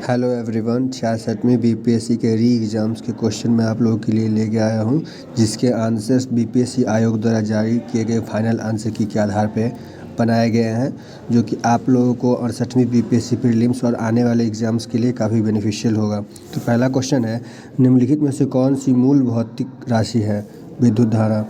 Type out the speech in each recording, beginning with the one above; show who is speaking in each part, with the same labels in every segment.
Speaker 1: Hello everyone, 66वीं BPSC के री exams के क्वेश्चन मैं आप लोगों के लिए लेके आया हूं, जिसके आंसर्स बीपीएससी आयोग द्वारा जारी किए गए फाइनल आंसर की के आधार पे बनाए गए हैं, जो कि आप लोगों को 68वीं बीपीएससी प्रीलिम्स और आने वाले एग्ज़ाम्स के लिए काफ़ी बेनिफिशियल होगा। तो पहला क्वेश्चन है, निम्नलिखित में से कौन सी मूल भौतिक राशि है? विद्युत धारा।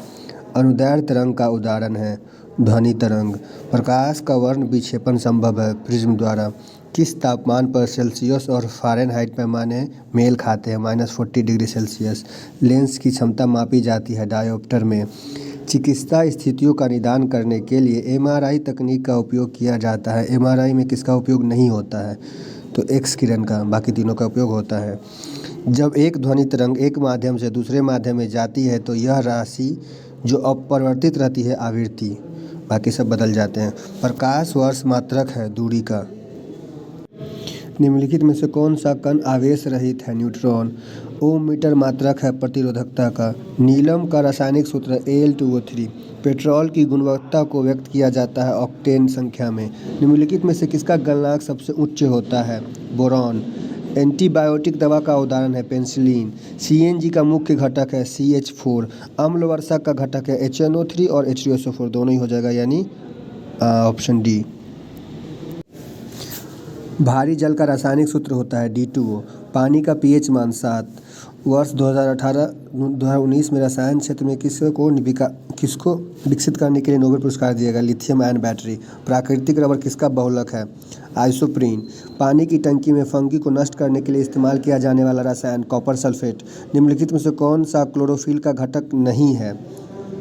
Speaker 1: अनुदैर्ध्य तरंग का उदाहरण है ध्वनि तरंग। प्रकाश का वर्ण विक्षेपण संभव है प्रिज्म द्वारा। किस तापमान पर सेल्सियस और फ़ारेनहाइट पैमाने मेल खाते हैं? -40 डिग्री सेल्सियस। लेंस की क्षमता मापी जाती है डायोप्टर में। चिकित्सा स्थितियों का निदान करने के लिए एमआरआई तकनीक का उपयोग किया जाता है। एमआरआई में किसका उपयोग नहीं होता है? तो एक्स किरण का, बाकी तीनों का उपयोग होता है। जब एक ध्वनि तरंग एक माध्यम से दूसरे माध्यम में जाती है तो यह राशि जो अपरिवर्तित रहती है आवृत्ति, बाकी सब बदल जाते हैं। प्रकाश वर्ष मात्रक है दूरी का। निम्नलिखित में से कौन सा कण आवेश रहित है? न्यूट्रॉन। ओम मीटर मात्रक है प्रतिरोधकता का। नीलम का रासायनिक सूत्र Al2O3। पेट्रोल की गुणवत्ता को व्यक्त किया जाता है ऑक्टेन संख्या में। निम्नलिखित में से किसका गलनांक सबसे उच्च होता है? बोरॉन। एंटीबायोटिक दवा का उदाहरण है पेनिसिलिन। सीएनजी का मुख्य घटक है CH4। अम्ल वर्षा का घटक है HNO3 और H2SO4, दोनों ही हो जाएगा, यानी ऑप्शन डी। भारी जल का रासायनिक सूत्र होता है D2O। पानी का pH मान 7। वर्ष 2018-2019 में रसायन क्षेत्र में किसको विकसित करने के लिए नोबेल पुरस्कार दिया गया? Lithium ion battery. प्राकृतिक रबर किसका बहुलक है? आइसोप्रीन। पानी की टंकी में फंगी को नष्ट करने के लिए इस्तेमाल किया जाने वाला रसायन कॉपर सल्फेट। निम्नलिखित में से कौन सा क्लोरोफिल का घटक नहीं है?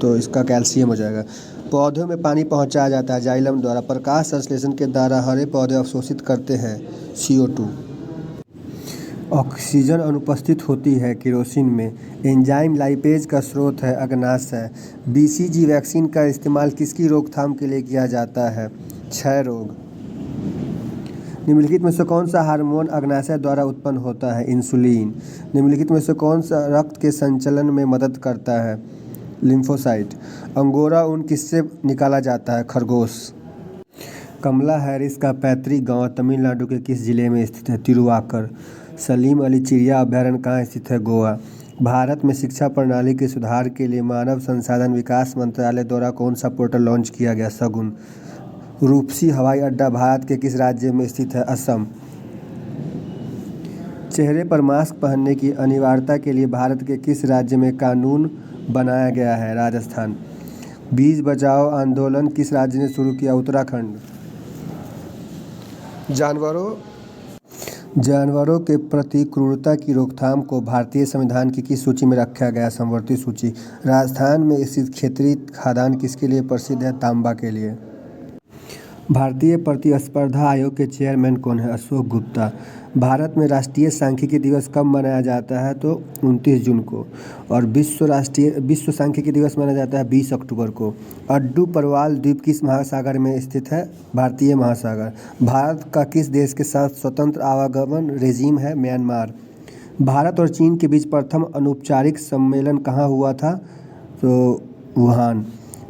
Speaker 1: तो इसका कैल्शियम हो जाएगा। पौधों में पानी पहुंचाया जाता है जाइलम द्वारा। प्रकाश संश्लेषण के द्वारा हरे पौधे अवशोषित करते हैं CO2। ऑक्सीजन अनुपस्थित होती है केरोसिन में। एंजाइम लाइपेज का स्रोत है अग्नाशय। BCG वैक्सीन का इस्तेमाल किसकी रोकथाम के लिए किया जाता है? क्षय रोग। निम्नलिखित में से कौन सा हार्मोन अग्नाशय द्वारा उत्पन्न होता है? इंसुलिन। निम्नलिखित में से कौन सा रक्त के संचलन में मदद करता है? लिम्फोसाइट। अंगोरा ऊन किससे निकाला जाता है? खरगोश। कमला हैरिस का पैतृक गांव तमिलनाडु के किस जिले में स्थित है? तिरुवाकर। सलीम अली चिड़िया अभयारण्य कहाँ स्थित है? गोवा। भारत में शिक्षा प्रणाली के सुधार के लिए मानव संसाधन विकास मंत्रालय द्वारा कौन सा पोर्टल लॉन्च किया गया? शगुन। रूपसी हवाई अड्डा भारत के किस राज्य में स्थित है? असम। चेहरे पर मास्क पहनने की अनिवार्यता के लिए भारत के किस राज्य में कानून बनाया गया है? राजस्थान। बीज बचाओ आंदोलन किस राज्य ने शुरू किया? उत्तराखंड। जानवरों के प्रति क्रूरता की रोकथाम को भारतीय संविधान की किस सूची में रखा गया? समवर्ती सूची। राजस्थान में स्थित क्षेत्रीय खादान किसके लिए प्रसिद्ध है? तांबा के लिए। भारतीय प्रतिस्पर्धा आयोग के चेयरमैन कौन है? अशोक गुप्ता। भारत में राष्ट्रीय सांख्यिकी दिवस कब मनाया जाता है? तो 29 जून को। और विश्व सांख्यिकी दिवस मनाया जाता है 20 अक्टूबर को। अड्डू परवाल द्वीप किस महासागर में स्थित है? भारतीय महासागर। भारत का किस देश के साथ स्वतंत्र आवागमन रेजिम है? म्यांमार। भारत और चीन के बीच प्रथम अनौपचारिक सम्मेलन कहाँ हुआ था? तो वुहान।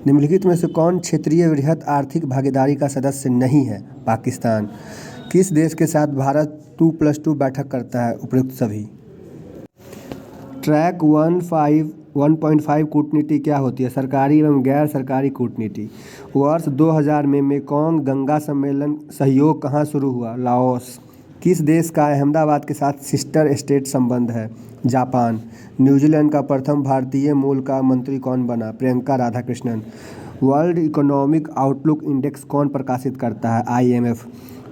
Speaker 1: निम्नलिखित में से कौन क्षेत्रीय वृहद आर्थिक भागीदारी का सदस्य नहीं है? पाकिस्तान। किस देश के साथ भारत 2+2 बैठक करता है? उपयुक्त सभी। ट्रैक 1.5 कूटनीति क्या होती है? सरकारी एवं गैर सरकारी कूटनीति। वर्ष 2000 में मेकोंग गंगा सम्मेलन सहयोग कहाँ शुरू हुआ? लाओस। किस देश का अहमदाबाद के साथ सिस्टर स्टेट संबंध है? जापान। न्यूजीलैंड का प्रथम भारतीय मूल का मंत्री कौन बना? Priyanka Radhakrishnan. World economic outlook index कौन प्रकाशित करता है? IMF।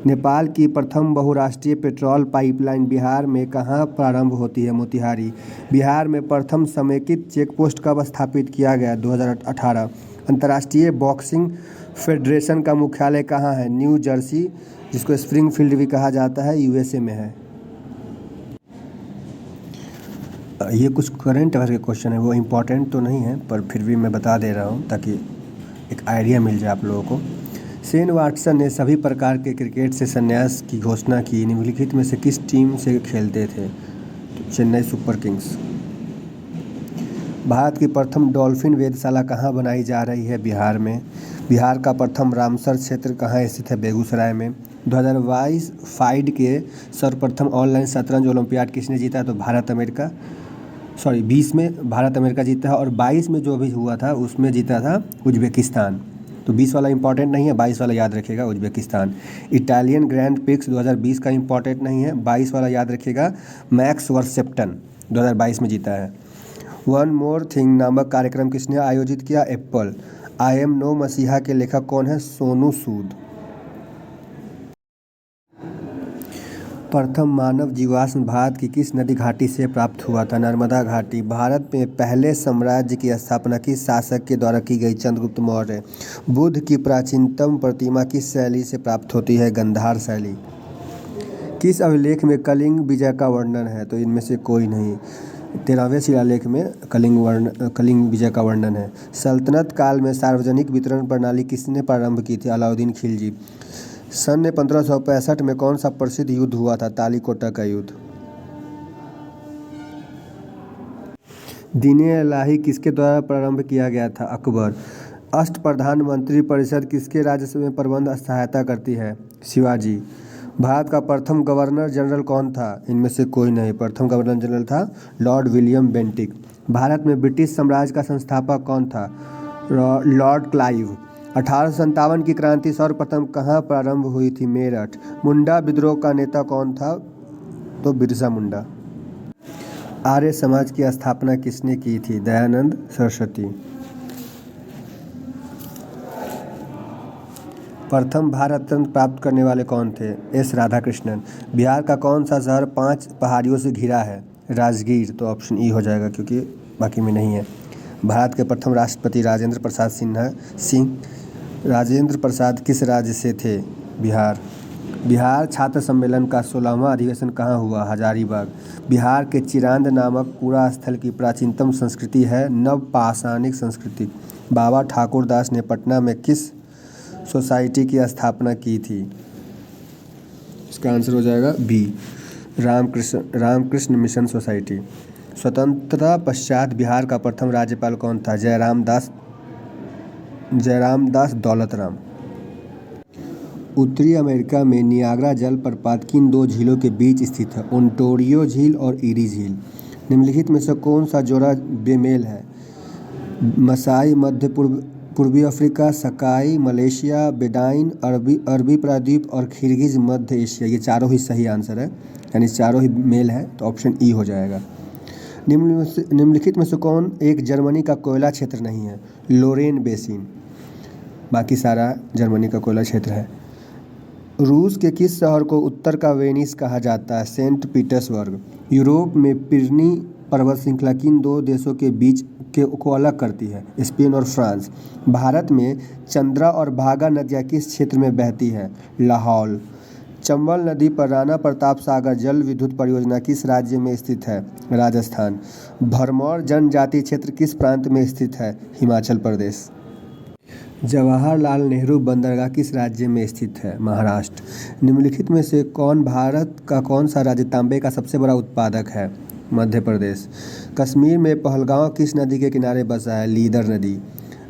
Speaker 1: नेपाल की प्रथम बहुराष्ट्रीय पेट्रोल पाइपलाइन बिहार में कहाँ प्रारंभ होती है? मोतिहारी। बिहार में प्रथम समेकित चेकपोस्ट कब स्थापित किया गया? 2018। अंतर्राष्ट्रीय बॉक्सिंग फेडरेशन का मुख्यालय कहाँ है? न्यू जर्सी, जिसको स्प्रिंगफील्ड भी कहा जाता है, USA में है। ये कुछ करंट अफेयर के क्वेश्चन है, वो इम्पोर्टेंट तो नहीं है, पर फिर भी मैं बता दे रहा हूँ ताकि एक आइडिया मिल जाए आप लोगों को। शेन वाटसन ने सभी प्रकार के क्रिकेट से संन्यास की घोषणा की। निम्नलिखित में से किस टीम से खेलते थे? तो चेन्नई सुपर किंग्स। भारत की प्रथम डॉल्फिन वेधशाला कहाँ बनाई जा रही है? बिहार में। बिहार का प्रथम रामसर क्षेत्र कहाँ स्थित है? बेगूसराय में। 2022 फाइड के सर्वप्रथम ऑनलाइन शतरंज ओलंपियाड किसने जीता? तो 20 में भारत अमेरिका जीता है, और 22 में जो अभी हुआ था उसमें जीता था उज्बेकिस्तान। तो 20 वाला इंपॉर्टेंट नहीं है, 22 वाला याद रखिएगा, उज्बेकिस्तान। इटालियन ग्रैंड प्रिक्स 2020 का इंपॉर्टेंट नहीं है, 22 वाला याद रखिएगा, मैक्स वर्सेप्टन 2022 में जीता है। वन मोर थिंग नामक कार्यक्रम किसने आयोजित किया? एप्पल। आई एम नो मसीहा के लेखक कौन है? सोनू सूद। प्रथम मानव जीवाश्म भारत की किस नदी घाटी से प्राप्त हुआ था? नर्मदा घाटी। भारत में पहले साम्राज्य की स्थापना किस शासक के द्वारा की गई? चंद्रगुप्त मौर्य। बुद्ध की प्राचीनतम प्रतिमा किस शैली से प्राप्त होती है? गांधार शैली। किस अभिलेख में कलिंग विजय का वर्णन है? तो इनमें से कोई नहीं। 13वें शिलालेख में कलिंग विजय का वर्णन है। सल्तनत काल में सार्वजनिक वितरण प्रणाली किसने प्रारंभ की थी? अलाउद्दीन खिलजी। सन 1565 में कौन सा प्रसिद्ध युद्ध हुआ था? तालीकोटा का युद्ध। दीन-ए इलाही किसके द्वारा प्रारंभ किया गया था? अकबर। अष्टप्रधान मंत्री परिषद किसके राजस्व में प्रबंध सहायता करती है? शिवाजी। भारत का प्रथम गवर्नर जनरल कौन था? इनमें से कोई नहीं। प्रथम गवर्नर जनरल था लॉर्ड विलियम बेंटिक। भारत में ब्रिटिश साम्राज्य का संस्थापक कौन था? Lord Clive. 1857 की क्रांति सर्वप्रथम कहाँ प्रारंभ हुई थी? मेरठ। मुंडा विद्रोह का नेता कौन था? तो बिरसा मुंडा। आर्य समाज की स्थापना किसने की थी? दयानंद सरस्वती। प्रथम भारत रत्न प्राप्त करने वाले कौन थे? एस राधाकृष्णन। बिहार का कौन सा शहर 5 पहाड़ियों से घिरा है? राजगीर। तो ऑप्शन ई हो जाएगा क्योंकि बाकी में नहीं है। भारत के प्रथम राष्ट्रपति राजेंद्र प्रसाद किस राज्य से थे? बिहार। बिहार छात्र सम्मेलन का 16वां अधिवेशन कहाँ हुआ? हजारीबाग। बिहार के चिरांद नामक पुरा स्थल की प्राचीनतम संस्कृति है नवपाषाणिक संस्कृति। बाबा ठाकुर दास ने पटना में किस सोसाइटी की स्थापना की थी? इसका आंसर हो जाएगा बी, रामकृष्ण मिशन सोसाइटी। स्वतंत्रता पश्चात बिहार का प्रथम राज्यपाल कौन था? जयराम दास दौलतराम। उत्तरी अमेरिका में नियाग्रा जलप्रपात किन 2 झीलों के बीच स्थित है? ओंटारियो झील और ईरी झील। निम्नलिखित में से कौन सा जोड़ा बेमेल है? मसाई मध्य पूर्वी अफ्रीका, सकाई मलेशिया, बेडाइन अरबी प्रायद्वीप और खिरगिज मध्य एशिया। ये चारों ही सही आंसर है, यानी चारों ही मेल है, तो ऑप्शन ई हो जाएगा। निम्नलिखित में से कौन एक जर्मनी का कोयला क्षेत्र नहीं है? लोरेन बेसिन। बाकी सारा जर्मनी का कोयला क्षेत्र है। रूस के किस शहर को उत्तर का वेनिस कहा जाता है? Saint Petersburg. यूरोप में पिरनी पर्वत श्रृंखला किन 2 देशों के बीच को अलग करती है? स्पेन और फ्रांस। भारत में चंद्रा और भागा नदियाँ किस क्षेत्र में बहती है? लाहौल। चंबल नदी पर राणा प्रताप सागर जल विद्युत परियोजना किस राज्य में स्थित है? राजस्थान। भरमौर जनजाति क्षेत्र किस प्रांत में स्थित है? हिमाचल प्रदेश। जवाहरलाल नेहरू बंदरगाह किस राज्य में स्थित है? महाराष्ट्र। निम्नलिखित में से भारत का कौन सा राज्य तांबे का सबसे बड़ा उत्पादक है? मध्य प्रदेश। कश्मीर में पहलगांव किस नदी के किनारे बसा है? लीदर नदी।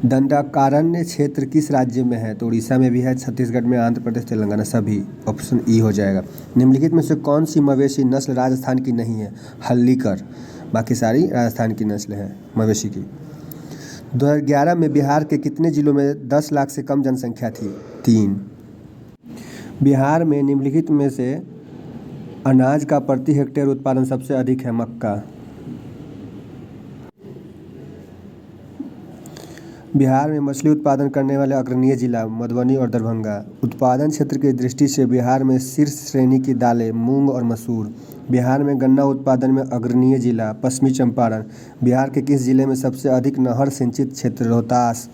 Speaker 1: दंडकारण्य क्षेत्र किस राज्य में है? तो उड़ीसा में भी है, छत्तीसगढ़ में, आंध्र प्रदेश, तेलंगाना, सभी। ऑप्शन ई हो जाएगा। निम्नलिखित में से कौन सी मवेशी नस्ल राजस्थान की नहीं है? हल्लीकर। बाकी सारी राजस्थान की नस्ल है मवेशी की। 2011 में बिहार के कितने जिलों में 10 लाख से कम जनसंख्या थी? 3। बिहार में निम्नलिखित में से अनाज का प्रति हेक्टेयर उत्पादन सबसे अधिक है? मक्का। बिहार में मछली उत्पादन करने वाले अग्रणीय जिला मधुबनी और दरभंगा। उत्पादन क्षेत्र की दृष्टि से बिहार में शीर्ष श्रेणी की दालें मूंग और मसूर। बिहार में गन्ना उत्पादन में अग्रणीय जिला पश्चिमी चंपारण। बिहार के किस जिले में सबसे अधिक नहर सिंचित क्षेत्र? रोहतास।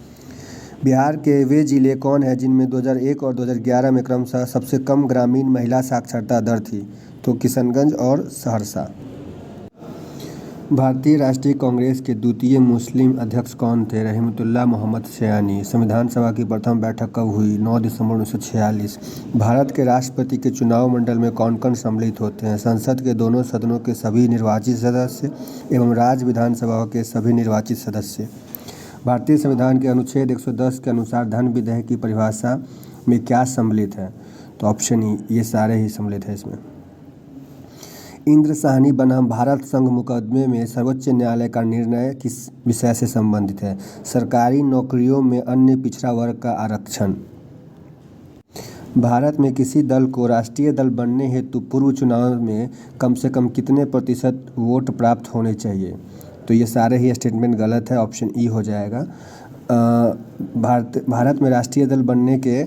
Speaker 1: बिहार के वे जिले कौन हैं जिनमें 2001 और 2011 में क्रमशः सबसे कम ग्रामीण महिला साक्षरता दर थी? तो किशनगंज और सहरसा। भारतीय राष्ट्रीय कांग्रेस के द्वितीय मुस्लिम अध्यक्ष कौन थे? रहमतुल्लाह मोहम्मद सयानी। संविधान सभा की प्रथम बैठक कब हुई? 9 दिसंबर 1946। भारत के राष्ट्रपति के चुनाव मंडल में कौन कौन सम्मिलित होते हैं? संसद के दोनों सदनों के सभी निर्वाचित सदस्य एवं राज्य विधानसभाओं के सभी निर्वाचित सदस्य। भारतीय संविधान के अनुच्छेद 110 के अनुसार धन विधेयक की परिभाषा में क्या सम्मिलित है? तो ऑप्शन ई, ये सारे ही सम्मिलित है इसमें। इंद्र साहनी बनाम भारत संघ मुकदमे में सर्वोच्च न्यायालय का निर्णय किस विषय से संबंधित है? सरकारी नौकरियों में अन्य पिछड़ा वर्ग का आरक्षण। भारत में किसी दल को राष्ट्रीय दल बनने हेतु पूर्व चुनाव में कम से कम कितने प्रतिशत वोट प्राप्त होने चाहिए? तो ये सारे ही स्टेटमेंट गलत है, ऑप्शन ई हो जाएगा। भारत में राष्ट्रीय दल बनने के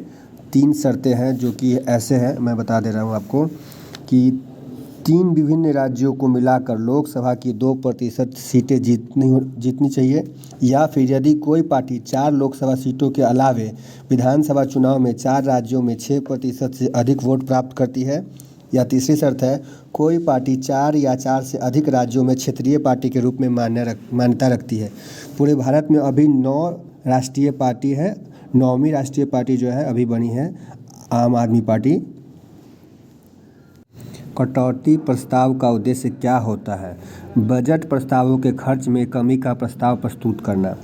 Speaker 1: 3 शर्तें हैं, जो कि ऐसे हैं, मैं बता दे रहा हूँ आपको कि 3 विभिन्न राज्यों को मिलाकर लोकसभा की 2% सीटें जीतनी चाहिए, या फिर यदि कोई पार्टी 4 लोकसभा सीटों के अलावे विधानसभा चुनाव में 4 राज्यों में 6% से अधिक वोट प्राप्त करती है, या तीसरी शर्त है कोई पार्टी 4 या 4 से अधिक राज्यों में क्षेत्रीय पार्टी के रूप में मान्यता रखती है। पूरे भारत में अभी 9 राष्ट्रीय पार्टी है, 9वीं राष्ट्रीय पार्टी जो है अभी बनी है आम आदमी पार्टी। कटौती प्रस्ताव का उद्देश्य क्या होता है? बजट प्रस्तावों के खर्च में कमी का प्रस्ताव प्रस्तुत करना,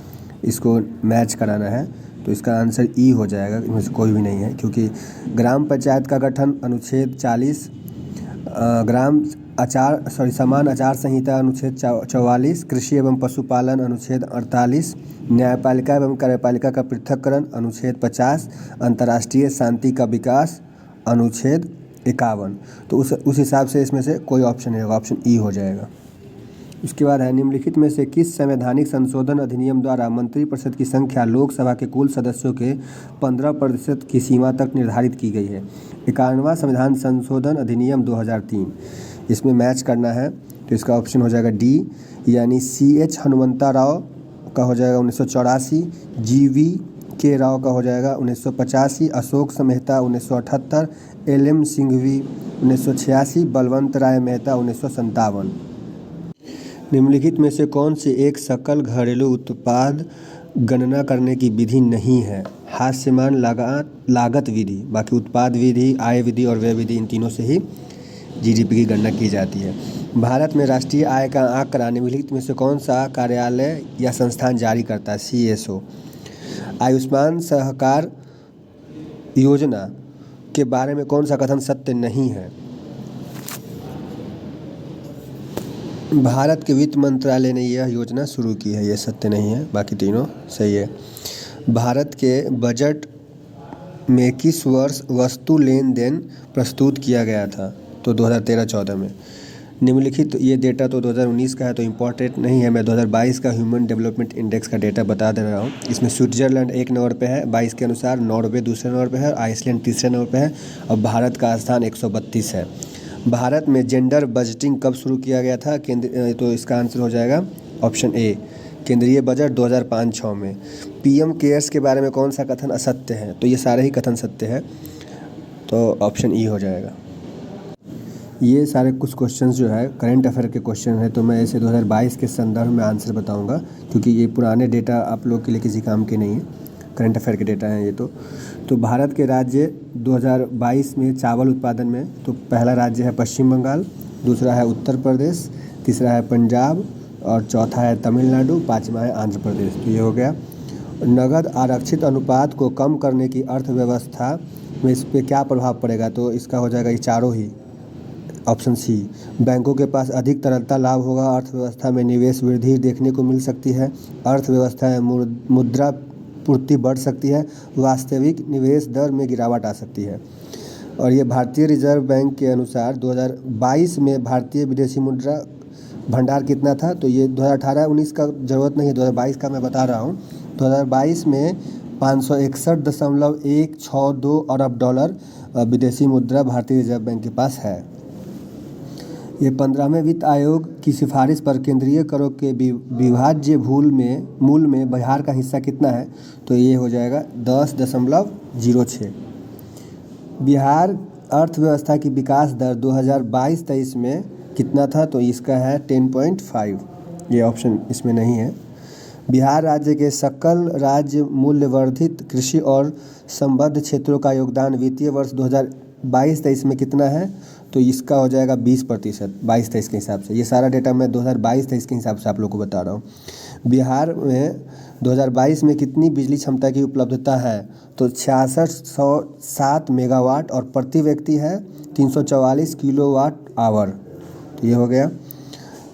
Speaker 1: इसको मैच कराना है, तो इसका आंसर ई हो जाएगा, इनमें से कोई भी नहीं है, क्योंकि ग्राम पंचायत का गठन अनुच्छेद 40, समान आचार संहिता अनुच्छेद 44, कृषि एवं पशुपालन अनुच्छेद 48, न्यायपालिका एवं कार्यपालिका का पृथक्करण अनुच्छेद 50, अंतर्राष्ट्रीय शांति का विकास अनुच्छेद 51। तो उस हिसाब से इसमें से कोई ऑप्शन नहीं होगा, ऑप्शन ई हो जाएगा। उसके बाद है निम्नलिखित में से किस संवैधानिक संशोधन अधिनियम द्वारा मंत्रिपरिषद की संख्या लोकसभा के कुल सदस्यों के 15% की सीमा तक निर्धारित की गई है? 51वां संविधान संशोधन अधिनियम 2003। इसमें मैच करना है, तो इसका ऑप्शन हो जाएगा डी, यानी CH हनुमंता राव का हो जाएगा 1984, GV के राव का हो जाएगा 1985, अशोक मेहता 1978, LM सिंघवी 1986, बलवंत राय मेहता 1957। निम्नलिखित में से कौन सी एक सकल घरेलू उत्पाद गणना करने की विधि नहीं है? हास्यमान लागत विधि, बाकी उत्पाद विधि, आय विधि और व्यय विधि, इन तीनों से ही GDP की गणना की जाती है। भारत में राष्ट्रीय आय का आंकड़ा निम्नलिखित में से कौन सा कार्यालय या संस्थान जारी करता है? CSO। आयुष्मान सहकार योजना के बारे में कौन सा कथन सत्य नहीं है? भारत के वित्त मंत्रालय ने यह योजना शुरू की है, यह सत्य नहीं है, बाकी तीनों सही है। भारत के बजट में किस वर्ष वस्तु लेन देन प्रस्तुत किया गया था? तो 2013-14 में। निम्नलिखित ये डेटा तो 2019 का है, तो इम्पोर्टेंट नहीं है, मैं 2022 का ह्यूमन डेवलपमेंट इंडेक्स का डेटा बता दे रहा हूँ। इसमें स्विट्जरलैंड 1 नंबर पे है 22 के अनुसार, नॉर्वे दूसरे नंबर पे है, आइसलैंड तीसरे नंबर पे है, और भारत का स्थान 132 है। भारत में जेंडर बजटिंग कब शुरू किया गया था? तो इसका आंसर हो जाएगा ऑप्शन ए, केंद्रीय बजट 2005-06 में। PM केयर्स के बारे में कौन सा कथन असत्य है? तो ये सारे ही कथन सत्य है, तो ऑप्शन ई हो जाएगा। ये सारे कुछ क्वेश्चंस जो है करंट अफेयर के क्वेश्चन है, तो मैं इसे 2022 के संदर्भ में आंसर बताऊंगा, क्योंकि ये पुराने डेटा आप लोग के लिए किसी काम के नहीं है, करंट अफेयर के डेटा हैं ये। तो भारत के राज्य 2022 में चावल उत्पादन में, तो पहला राज्य है पश्चिम बंगाल, दूसरा है उत्तर प्रदेश, तीसरा है पंजाब, और चौथा है तमिलनाडु, 5वां है आंध्र प्रदेश। तो ये हो गया। नगद आरक्षित अनुपात को कम करने की अर्थव्यवस्था में इस पर क्या प्रभाव पड़ेगा? तो इसका हो जाएगा ये चारों ही, ऑप्शन सी। बैंकों के पास अधिक तरलता लाभ होगा, अर्थव्यवस्था में निवेश वृद्धि देखने को मिल सकती है, अर्थव्यवस्था में मुद्रा पूर्ति बढ़ सकती है, वास्तविक निवेश दर में गिरावट आ सकती है। और ये भारतीय रिजर्व बैंक के अनुसार 2022 में भारतीय विदेशी मुद्रा भंडार कितना था? तो ये 2018-19 का ज़रूरत नहीं है, 2022 का मैं बता रहा हूँ। 2022 में 561.162 अरब डॉलर विदेशी मुद्रा भारतीय रिजर्व बैंक के पास है। ये 15वें वित्त आयोग की सिफारिश पर केंद्रीय करों के विभाज्य मूल में बिहार का हिस्सा कितना है? तो ये हो जाएगा 10.06। बिहार अर्थव्यवस्था की विकास दर 2022-23 में कितना था? तो इसका है 10.5। ये ऑप्शन इसमें नहीं है। बिहार राज्य के सकल राज्य मूल्यवर्धित कृषि और संबद्ध क्षेत्रों का योगदान वित्तीय वर्ष 2022-23 में कितना है? तो इसका हो जाएगा 20%, 22-23 के हिसाब से। ये सारा डेटा मैं 2022-23 के हिसाब से आप लोग को बता रहा हूँ। बिहार में 2022 में कितनी बिजली क्षमता की उपलब्धता है, तो 6607 मेगावाट और प्रति व्यक्ति है 344 किलोवाट आवर। तो ये हो गया।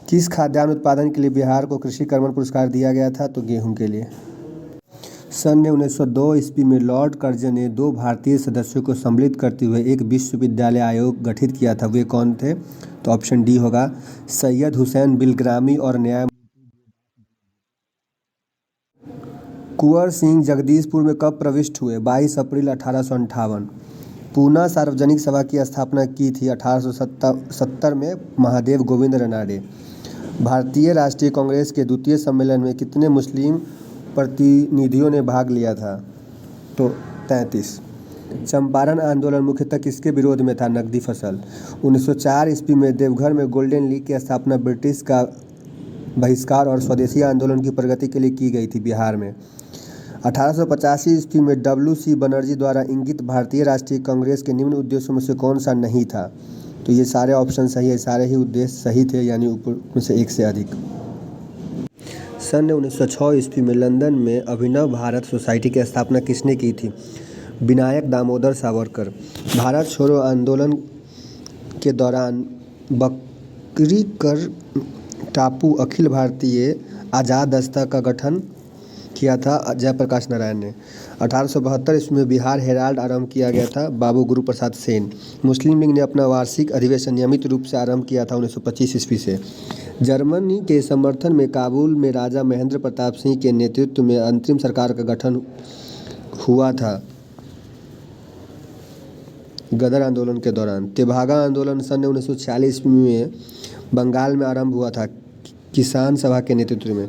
Speaker 1: किस खाद्यान्न उत्पादन के लिए बिहार को कृषि कर्मण पुरस्कार दिया गया था, तो गेहूं के लिए। सन 1902 ईस्वी में लॉर्ड कर्जन ने 2 भारतीय सदस्यों को सम्मिलित करते हुए एक विश्वविद्यालय आयोग गठित किया था। वे कौन थे, तो ऑप्शन डी होगा सैयद हुसैन बिलग्रामी और न्याय। कुंवर सिंह जगदीशपुर में कब प्रविष्ट हुए, 22 अप्रैल 1858। पूना सार्वजनिक सभा की स्थापना की थी 1870 में महादेव गोविंद रनाडे। भारतीय राष्ट्रीय कांग्रेस के द्वितीय सम्मेलन में कितने मुस्लिम प्रतिनिधियों ने भाग लिया था, तो 33। चंपारण आंदोलन मुख्यतः किसके विरोध में था, नकदी फसल। 1904 ईस्वी में देवघर में गोल्डन लीग की स्थापना ब्रिटिश का बहिष्कार और स्वदेशी आंदोलन की प्रगति के लिए की गई थी बिहार में। 1885 ईस्वी में WC बनर्जी द्वारा इंगित भारतीय राष्ट्रीय कांग्रेस के निम्न उद्देश्यों में से कौन सा नहीं था, तो ये सारे ऑप्शन सही है, सारे ही उद्देश्य सही थे, यानी ऊपर में से एक से अधिक। सन 1906 ईस्वी में लंदन में अभिनव भारत सोसाइटी की स्थापना किसने की थी, विनायक दामोदर सावरकर। भारत छोड़ो आंदोलन के दौरान बकरीकर टापू अखिल भारतीय आज़ाद दस्ता का गठन किया था जयप्रकाश नारायण ने। 1872 ईस्वी में बिहार हेराल्ड आरंभ किया गया था, बाबू गुरु प्रसाद सेन। मुस्लिम लीग ने अपना वार्षिक अधिवेशन नियमित रूप से आरंभ किया था 1925 ईस्वी से। जर्मनी के समर्थन में काबुल में राजा महेंद्र प्रताप सिंह के नेतृत्व में अंतरिम सरकार का गठन हुआ था गदर आंदोलन के दौरान। तेभागा आंदोलन सन 1946 में बंगाल में आरंभ हुआ था किसान सभा के नेतृत्व में।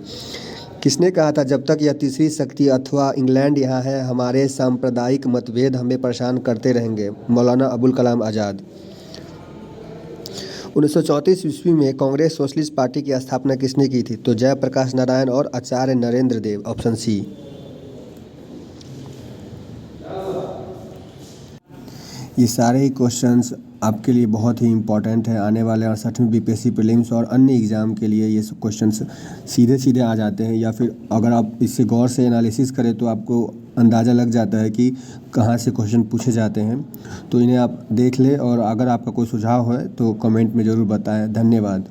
Speaker 1: किसने कहा था, जब तक यह तीसरी शक्ति अथवा इंग्लैंड यहाँ है, हमारे सांप्रदायिक मतभेद हमें परेशान करते रहेंगे, मौलाना अबुल कलाम आज़ाद। 1934 ईस्वी में कांग्रेस सोशलिस्ट पार्टी की स्थापना किसने की थी, तो जयप्रकाश नारायण और आचार्य नरेंद्र देव, ऑप्शन सी। ये सारे ही क्वेश्चंस आपके लिए बहुत ही इम्पोर्टेंट है। आने वाले 68वें BPSC प्रीलिम्स और अन्य एग्ज़ाम के लिए ये सब क्वेश्चंस सीधे सीधे आ जाते हैं, या फिर अगर आप इससे गौर से एनालिसिस करें तो आपको अंदाज़ा लग जाता है कि कहाँ से क्वेश्चन पूछे जाते हैं। तो इन्हें आप देख लें, और अगर आपका कोई सुझाव है तो कमेंट में ज़रूर बताएं। धन्यवाद।